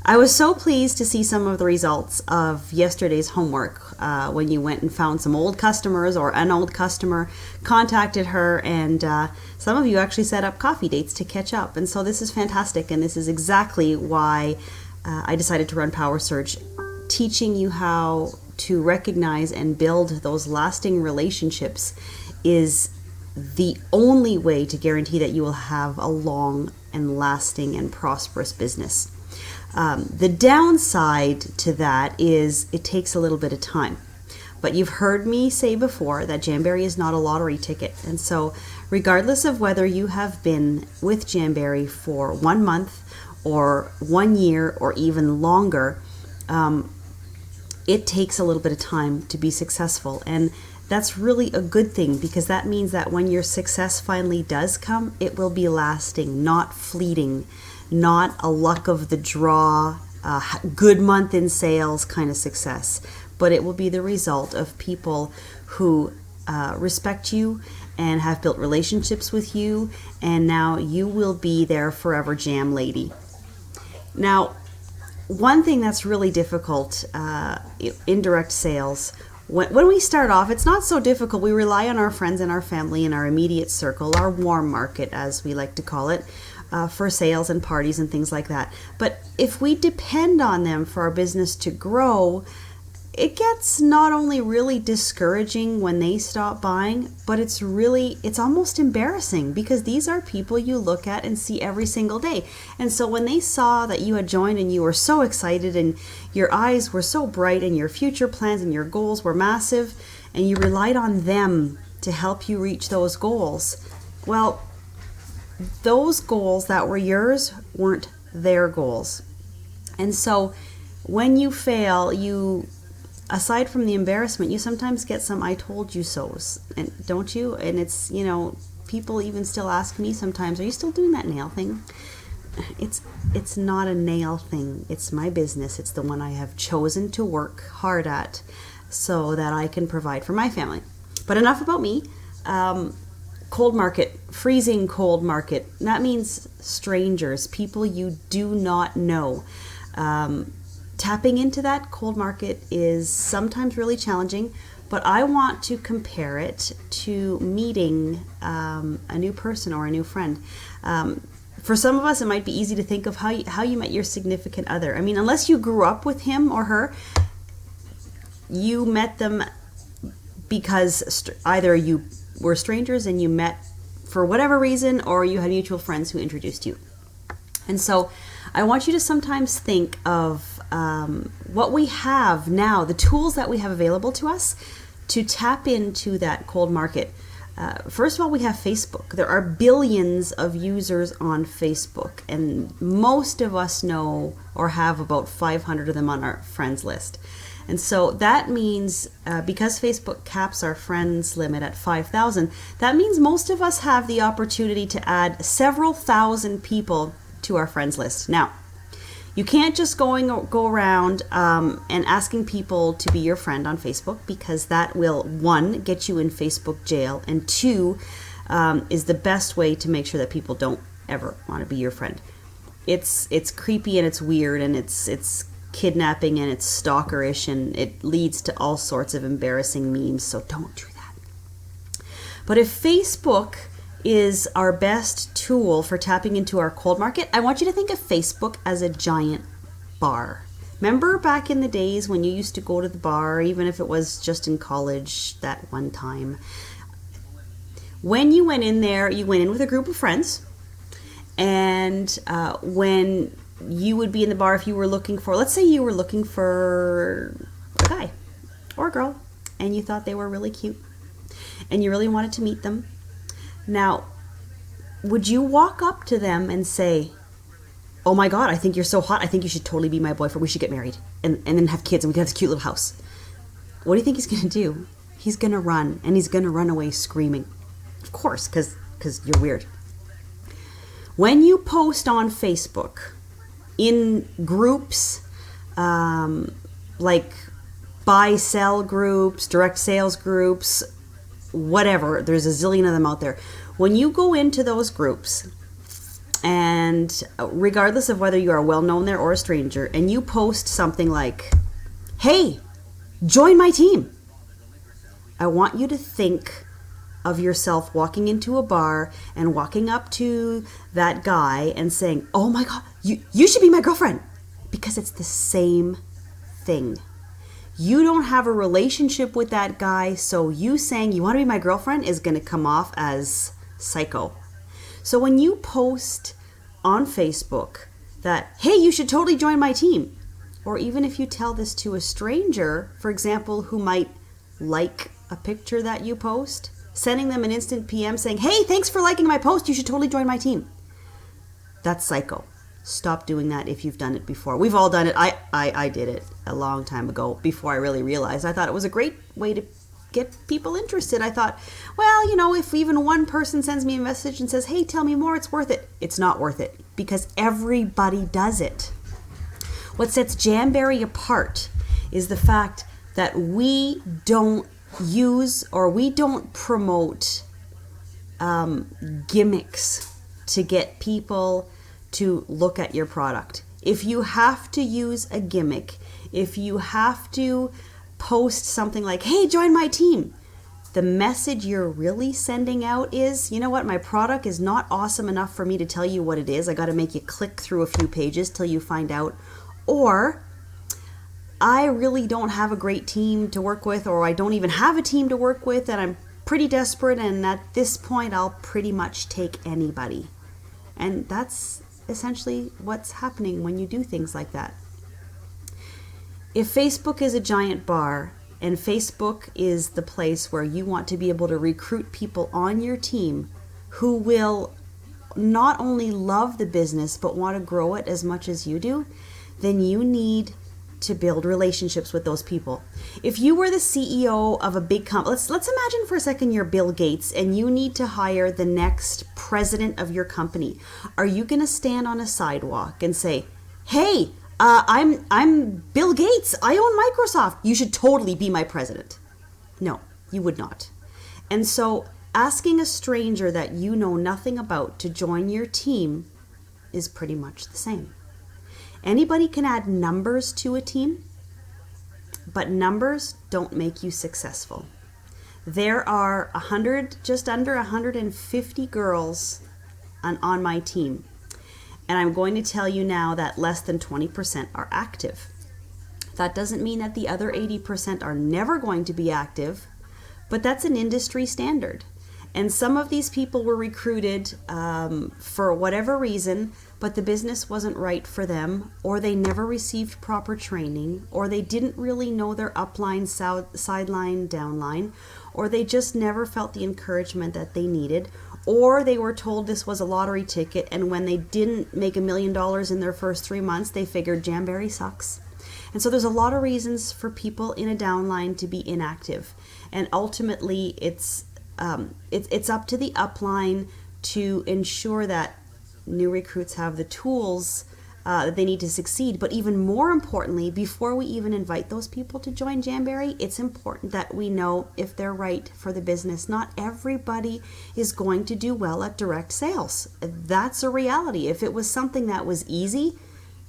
I was so pleased to see some of the results of yesterday's homework when you went and found some old customers, or an old customer contacted her, and some of you actually set up coffee dates to catch up. And so this is fantastic, and this is exactly why I decided to run Power Surge, teaching you how to recognize and build those lasting relationships is the only way to guarantee that you will have a long and lasting and prosperous business. The downside to that is it takes a little bit of time. But you've heard me say before that Jamberry is not a lottery ticket. And so regardless of whether you have been with Jamberry for 1 month or 1 year or even longer, it takes a little bit of time to be successful. And that's really a good thing, because that means that when your success finally does come, it will be lasting, not fleeting, not a luck of the draw, good month in sales kind of success, but it will be the result of people who respect you and have built relationships with you, and now you will be their forever jam lady. Now, one thing that's really difficult in direct sales, when we start off, it's not so difficult. We rely on our friends and our family and our immediate circle, our warm market, as we like to call it, for sales and parties and things like that. But if we depend on them for our business to grow, it gets not only really discouraging when they stop buying, but it's almost embarrassing, because these are people you look at and see every single day. And so when they saw that you had joined and you were so excited and your eyes were so bright and your future plans and your goals were massive and you relied on them to help you reach those goals, well, those goals that were yours weren't their goals. And so when you fail, aside from the embarrassment, you sometimes get some "I told you so's," and don't you? And it's, people even still ask me sometimes, "Are you still doing that nail thing?" It's not a nail thing. It's my business. It's the one I have chosen to work hard at so that I can provide for my family. But enough about me. Cold market, freezing cold market. That means strangers, people you do not know. Tapping into that cold market is sometimes really challenging, but I want to compare it to meeting a new person or a new friend. For some of us, it might be easy to think of how you met your significant other. I mean, unless you grew up with him or her, you met them because either you were strangers and you met for whatever reason, or you had mutual friends who introduced you. And so I want you to sometimes think of what we have now, the tools that we have available to us to tap into that cold market. First of all, we have Facebook. There are billions of users on Facebook, and most of us know or have about 500 of them on our friends list. And so that means, because Facebook caps our friends limit at 5,000, that means most of us have the opportunity to add several thousand people to our friends list. Now, you can't just go around and asking people to be your friend on Facebook, because that will, 1, get you in Facebook jail, and 2, is the best way to make sure that people don't ever want to be your friend. It's creepy and it's weird and it's kidnapping and it's stalkerish, and it leads to all sorts of embarrassing memes, so don't do that. But if Facebook is our best tool for tapping into our cold market, I want you to think of Facebook as a giant bar. Remember back in the days when you used to go to the bar, even if it was just in college that one time? When you went in there, you went in with a group of friends, and when you would be in the bar, if you were looking for, let's say you were looking for a guy or a girl, and you thought they were really cute, and you really wanted to meet them. Now, would you walk up to them and say, "Oh my God, I think you're so hot. I think you should totally be my boyfriend. We should get married and then have kids and we can have this cute little house"? What do you think he's going to do? He's going to run, and he's going to run away screaming. Of course, because you're weird. When you post on Facebook in groups, like buy-sell groups, direct sales groups, whatever, there's a zillion of them out there. When you go into those groups And regardless of whether you are well known there or a stranger, and you post something like, hey, join my team, I want you to think of yourself walking into a bar and walking up to that guy and saying, oh my God, you should be my girlfriend. Because it's the same thing. You don't have a relationship with that guy, so you saying you want to be my girlfriend is going to come off as psycho. So when you post on Facebook that, hey, you should totally join my team, or even if you tell this to a stranger, for example, who might like a picture that you post, sending them an instant PM saying, hey, thanks for liking my post, you should totally join my team. That's psycho. Stop doing that if you've done it before. We've all done it. I did it a long time ago before I really realized. I thought it was a great way to get people interested. I thought, well, you know, if even one person sends me a message and says, hey, tell me more, it's worth it. It's not worth it because everybody does it. What sets Jamberry apart is the fact that we don't use or we don't promote gimmicks to get people to look at your product. If you have to use a gimmick, if you have to post something like, hey, join my team, the message you're really sending out is, you know what, my product is not awesome enough for me to tell you what it is. I got to make you click through a few pages till you find out. Or I really don't have a great team to work with, or I don't even have a team to work with, and I'm pretty desperate, and at this point I'll pretty much take anybody. And that's essentially what's happening when you do things like that. If Facebook is a giant bar and Facebook is the place where you want to be able to recruit people on your team who will not only love the business but want to grow it as much as you do, then you need to build relationships with those people. If you were the CEO of a big company, let's imagine for a second you're Bill Gates and you need to hire the next president of your company. Are you going to stand on a sidewalk and say, hey, I'm Bill Gates, I own Microsoft, you should totally be my president? No, you would not. And so asking a stranger that you know nothing about to join your team is pretty much the same. Anybody can add numbers to a team, but numbers don't make you successful. There are just under 150 girls on my team. And I'm going to tell you now that less than 20% are active. That doesn't mean that the other 80% are never going to be active, but that's an industry standard. And some of these people were recruited for whatever reason, but the business wasn't right for them, or they never received proper training, or they didn't really know their upline, sideline, downline, or they just never felt the encouragement that they needed, or they were told this was a lottery ticket, and when they didn't make $1 million in their first 3 months, they figured Jamberry sucks. And so there's a lot of reasons for people in a downline to be inactive. And ultimately, it's up to the upline to ensure that new recruits have the tools that they need to succeed. But even more importantly, before we even invite those people to join Jamberry, it's important that we know if they're right for the business. Not everybody is going to do well at direct sales. That's a reality. If it was something that was easy,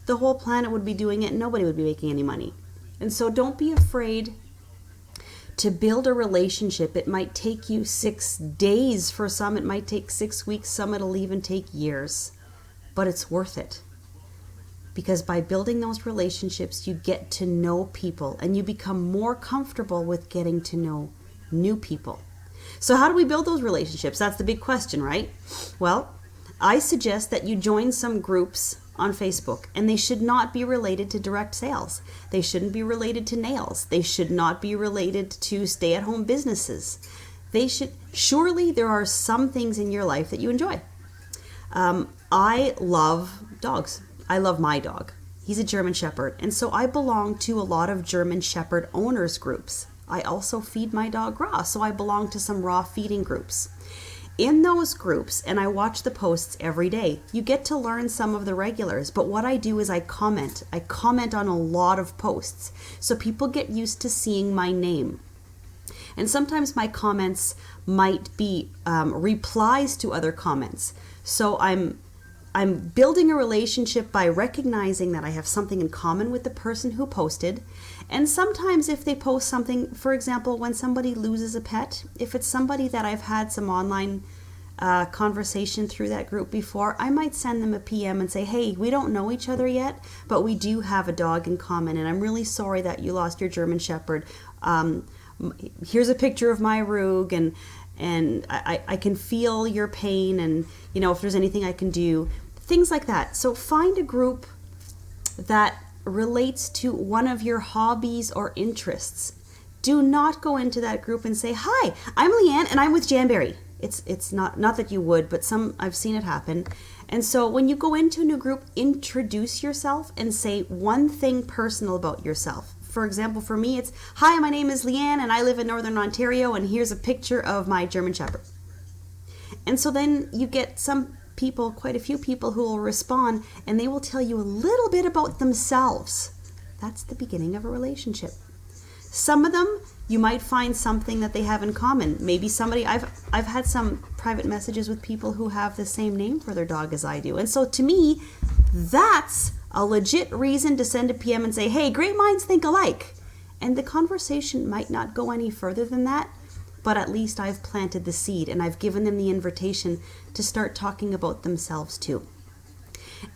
the whole planet would be doing it and nobody would be making any money. And so don't be afraid to build a relationship. It might take you 6 days for some, it might take 6 weeks, some it'll even take years, but it's worth it. Because by building those relationships, you get to know people and you become more comfortable with getting to know new people. So how do we build those relationships? That's the big question, right? Well, I suggest that you join some groups on Facebook, and they should not be related to direct sales. They shouldn't be related to nails. They should not be related to stay-at-home businesses. Surely there are some things in your life that you enjoy. I love dogs. I love my dog. He's a German Shepherd, and so I belong to a lot of German Shepherd owners groups. I also feed my dog raw, so I belong to some raw feeding groups. In those groups, and I watch the posts every day, you get to learn some of the regulars, but what I do is I comment. I comment on a lot of posts, so people get used to seeing my name. And sometimes my comments might be replies to other comments. So I'm I'm building a relationship by recognizing that I have something in common with the person who posted. And sometimes if they post something, for example, when somebody loses a pet, if it's somebody that I've had some online conversation through that group before, I might send them a PM and say, hey, we don't know each other yet, but we do have a dog in common, and I'm really sorry that you lost your German Shepherd. Here's a picture of my Rug, and I can feel your pain, and if there's anything I can do, things like that. So find a group that relates to one of your hobbies or interests. Do not go into that group and say, hi, I'm Leanne and I'm with Janberry. It's not that you would, but I've seen it happen. And so when you go into a new group, introduce yourself and say one thing personal about yourself. For example, for me, it's, hi, my name is Leanne and I live in Northern Ontario, and here's a picture of my German Shepherd. And so then you get some people, quite a few people, who will respond, and they will tell you a little bit about themselves. That's the beginning of a relationship. Some of them, you might find something that they have in common. Maybe somebody, I've had some private messages with people who have the same name for their dog as I do. And so to me, that's a legit reason to send a PM and say, hey, great minds think alike. And the conversation might not go any further than that, but at least I've planted the seed and I've given them the invitation to start talking about themselves too.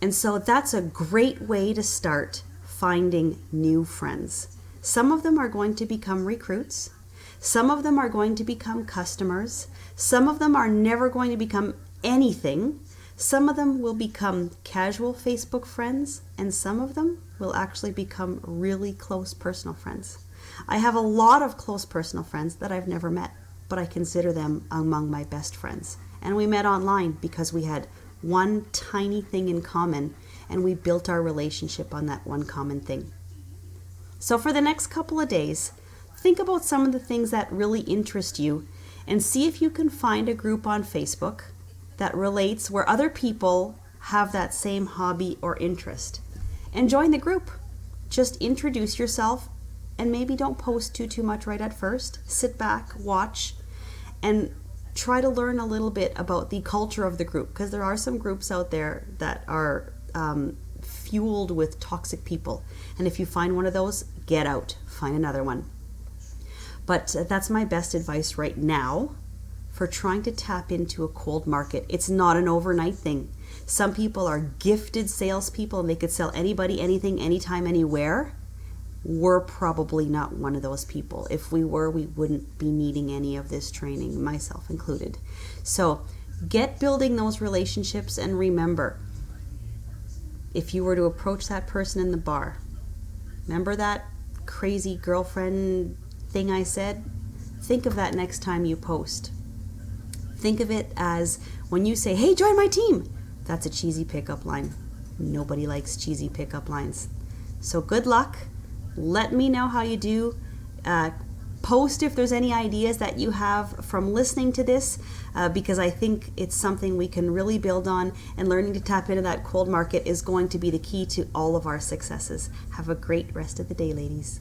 And so that's a great way to start finding new friends. Some of them are going to become recruits. Some of them are going to become customers. Some of them are never going to become anything. Some of them will become casual Facebook friends, and some of them will actually become really close personal friends. I have a lot of close personal friends that I've never met, but I consider them among my best friends. And we met online because we had one tiny thing in common, and we built our relationship on that one common thing. So for the next couple of days, think about some of the things that really interest you and see if you can find a group on Facebook that relates where other people have that same hobby or interest. And join the group. Just introduce yourself and maybe don't post too much right at first. Sit back, watch, and try to learn a little bit about the culture of the group, because there are some groups out there that are fueled with toxic people. And if you find one of those, get out, find another one. But that's my best advice right now for trying to tap into a cold market. It's not an overnight thing. Some people are gifted salespeople and they could sell anybody, anything, anytime, anywhere. We're probably not one of those people. If we were, we wouldn't be needing any of this training, myself included. So get building those relationships, and remember, if you were to approach that person in the bar, remember that crazy girlfriend thing I said? Think of that next time you post. Think of it as when you say, hey, join my team. That's a cheesy pickup line. Nobody likes cheesy pickup lines. So good luck. Let me know how you do. Post if there's any ideas that you have from listening to this, because I think it's something we can really build on, and learning to tap into that cold market is going to be the key to all of our successes. Have a great rest of the day, ladies.